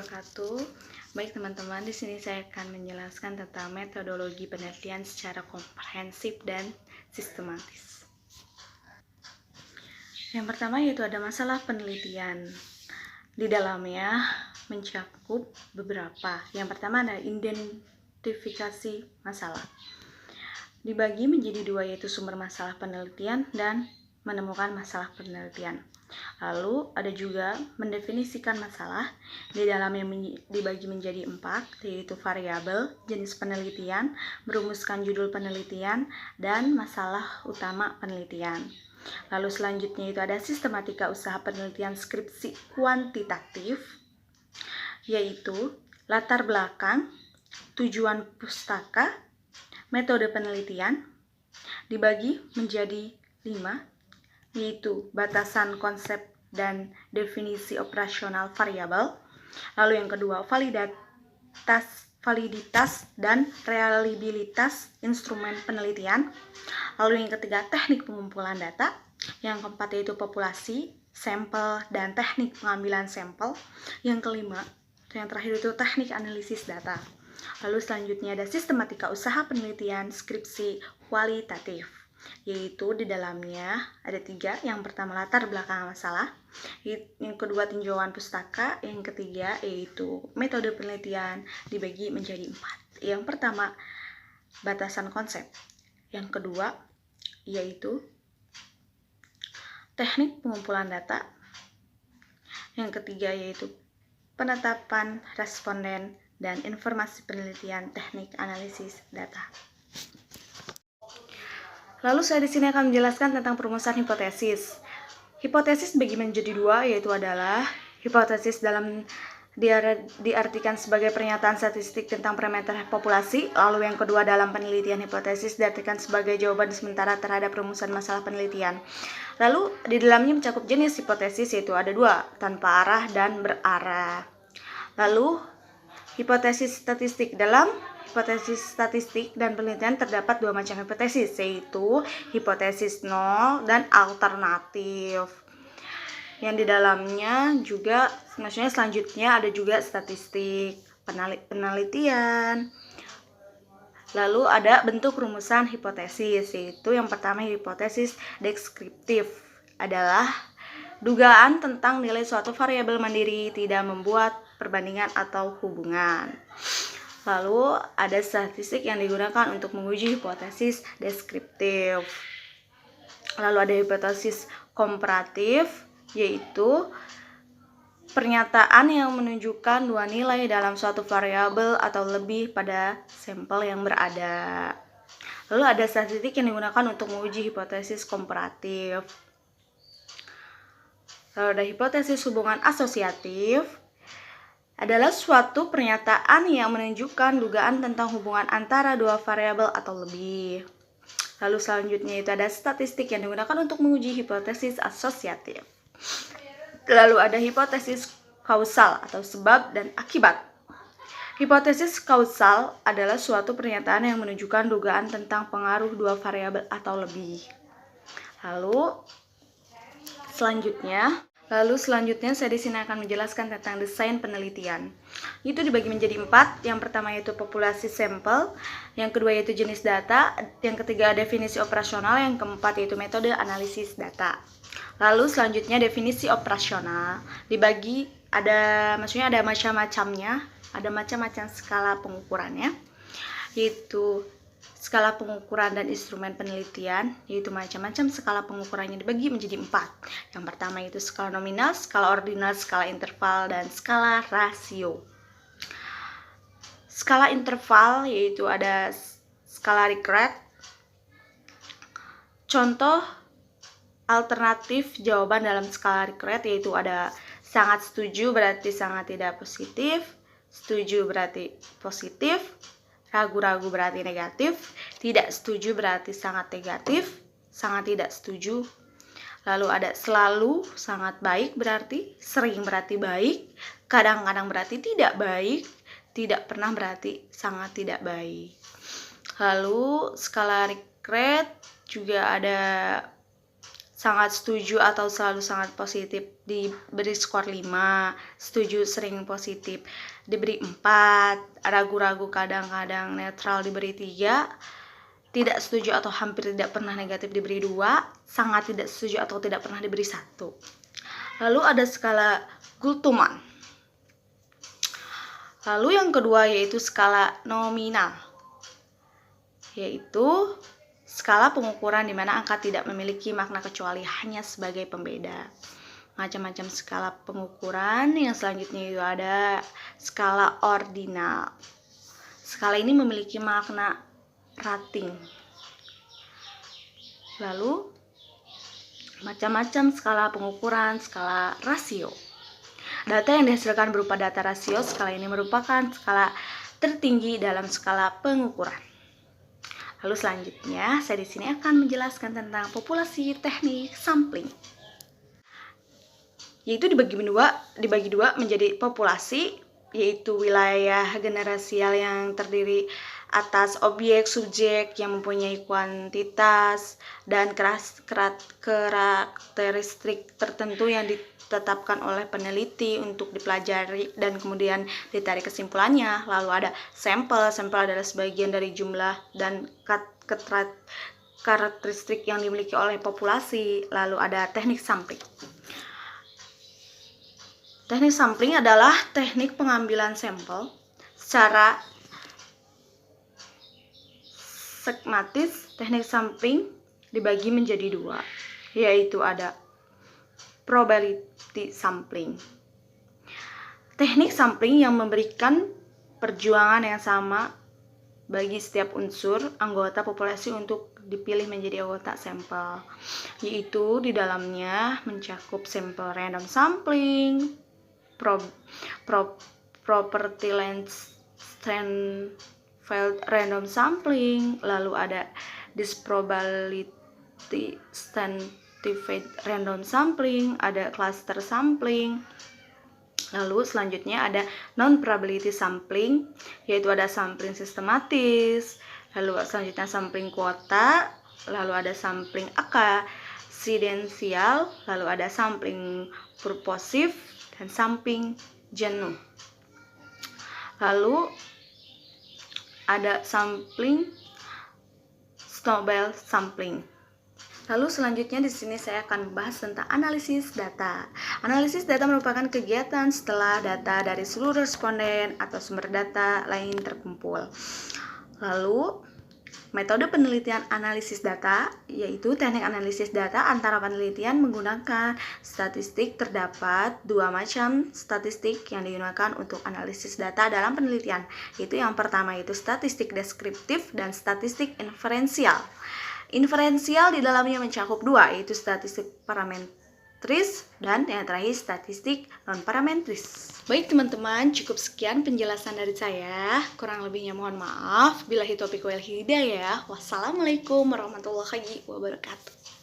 wabarakatuh. Baik teman-teman, di sini saya akan menjelaskan tentang metodologi penelitian secara komprehensif dan sistematis. Yang pertama yaitu ada masalah penelitian. Di dalamnya mencakup beberapa. Yang pertama ada identifikasi masalah. Dibagi menjadi dua, yaitu sumber masalah penelitian dan menemukan masalah penelitian. Lalu ada juga mendefinisikan masalah. Di dalamnya dibagi menjadi 4, yaitu variabel, jenis penelitian, merumuskan judul penelitian, dan masalah utama penelitian. Lalu selanjutnya itu ada sistematika usaha penelitian skripsi kuantitatif, yaitu latar belakang, tujuan pustaka, metode penelitian. Dibagi menjadi 5, yaitu batasan konsep dan definisi operasional variabel. Lalu yang kedua, validitas dan reliabilitas instrumen penelitian. Lalu yang ketiga, teknik pengumpulan data. Yang keempat yaitu populasi, sampel, dan teknik pengambilan sampel. Yang kelima, yang terakhir itu teknik analisis data. Lalu selanjutnya ada sistematika usaha penelitian skripsi kualitatif, yaitu di dalamnya ada 3. Yang pertama latar belakang masalah, yang kedua tinjauan pustaka, yang ketiga yaitu metode penelitian. Dibagi menjadi 4. Yang pertama batasan konsep, yang kedua yaitu teknik pengumpulan data, yang ketiga yaitu penetapan responden dan informasi penelitian, teknik analisis data. Lalu saya di sini akan menjelaskan tentang perumusan hipotesis. Hipotesis dibagi menjadi 2, yaitu adalah hipotesis dalam diartikan sebagai pernyataan statistik tentang parameter populasi. Lalu yang kedua dalam penelitian, hipotesis diartikan sebagai jawaban sementara terhadap rumusan masalah penelitian. Lalu di dalamnya mencakup jenis hipotesis, yaitu ada 2, tanpa arah dan berarah. Lalu hipotesis statistik. Dalam hipotesis statistik dan penelitian terdapat 2 macam hipotesis, yaitu hipotesis nol dan alternatif. Yang di dalamnya juga maksudnya selanjutnya ada juga statistik, penelitian. Lalu ada bentuk rumusan hipotesis, yaitu yang pertama hipotesis deskriptif adalah dugaan tentang nilai suatu variabel mandiri tidak membuat perbandingan atau hubungan. Lalu ada statistik yang digunakan untuk menguji hipotesis deskriptif. Lalu ada hipotesis komparatif, yaitu pernyataan yang menunjukkan 2 nilai dalam suatu variabel atau lebih pada sampel yang berada. Lalu ada statistik yang digunakan untuk menguji hipotesis komparatif. Lalu ada hipotesis hubungan asosiatif, adalah suatu pernyataan yang menunjukkan dugaan tentang hubungan antara 2 variabel atau lebih. Lalu selanjutnya itu ada statistik yang digunakan untuk menguji hipotesis asosiatif. Lalu ada hipotesis kausal atau sebab dan akibat. Hipotesis kausal adalah suatu pernyataan yang menunjukkan dugaan tentang pengaruh 2 variabel atau lebih. Lalu selanjutnya saya di sini akan menjelaskan tentang desain penelitian. Itu dibagi menjadi 4. Yang pertama yaitu populasi sampel, yang kedua yaitu jenis data, yang ketiga definisi operasional, yang keempat yaitu metode analisis data. Lalu selanjutnya definisi operasional dibagi ada macam-macamnya, ada macam-macam skala pengukurannya, yaitu skala pengukuran dan instrumen penelitian, yaitu macam-macam skala pengukurannya dibagi menjadi 4. Yang pertama yaitu skala nominal, skala ordinal, skala interval, dan skala rasio. Skala interval yaitu ada skala Likert. Contoh alternatif jawaban dalam skala Likert yaitu ada sangat setuju berarti sangat tidak positif, setuju berarti positif, ragu-ragu berarti negatif, tidak setuju berarti sangat negatif, sangat tidak setuju. Lalu ada selalu sangat baik berarti sering berarti baik, kadang-kadang berarti tidak baik, tidak pernah berarti sangat tidak baik. Lalu skala Likert juga ada sangat setuju atau selalu sangat positif diberi skor 5, setuju sering positif diberi 4, ragu-ragu kadang-kadang netral diberi 3, tidak setuju atau hampir tidak pernah negatif diberi 2, sangat tidak setuju atau tidak pernah diberi 1. Lalu ada skala Gultman. Lalu yang kedua yaitu skala nominal, yaitu skala pengukuran di mana angka tidak memiliki makna kecuali hanya sebagai pembeda. Macam-macam skala pengukuran. Yang selanjutnya itu ada skala ordinal. Skala ini memiliki makna rating. Lalu macam-macam skala pengukuran, skala rasio. Data yang dihasilkan berupa data rasio, skala ini merupakan skala tertinggi dalam skala pengukuran. Lalu selanjutnya, saya di sini akan menjelaskan tentang populasi teknik sampling. Yaitu dibagi dua menjadi populasi, yaitu wilayah generasial yang terdiri atas objek subjek yang mempunyai kuantitas dan karakteristik tertentu yang ditetapkan oleh peneliti untuk dipelajari dan kemudian ditarik kesimpulannya. Lalu ada sampel adalah sebagian dari jumlah dan karakteristik yang dimiliki oleh populasi. Lalu ada teknik sampling. Teknik sampling adalah teknik pengambilan sampel secara skematis. Teknik sampling dibagi menjadi 2, yaitu ada probability sampling. Teknik sampling yang memberikan perjuangan yang sama bagi setiap unsur anggota populasi untuk dipilih menjadi anggota sampel, yaitu di dalamnya mencakup sampel random sampling, property length random sampling, lalu ada disprobability stratified random sampling, ada cluster sampling. Lalu selanjutnya ada non-probability sampling, yaitu ada sampling sistematis, lalu selanjutnya sampling kuota, lalu ada sampling akasidensial, lalu ada sampling purposive, dan sampling jenuh. Lalu ada sampling snowball sampling. Lalu selanjutnya di sini saya akan membahas tentang analisis data. Analisis data merupakan kegiatan setelah data dari seluruh responden atau sumber data lain terkumpul. Lalu metode penelitian analisis data, yaitu teknik analisis data antara penelitian menggunakan statistik. Terdapat 2 macam statistik yang digunakan untuk analisis data dalam penelitian, yaitu yang pertama yaitu statistik deskriptif dan statistik inferensial. Inferensial di dalamnya mencakup 2, yaitu statistik parametris dan yang terakhir statistik non-parametris. Baik teman-teman, cukup sekian penjelasan dari saya. Kurang lebihnya mohon maaf. Billahi taufiq wal hidayah. Wassalamualaikum warahmatullahi wabarakatuh.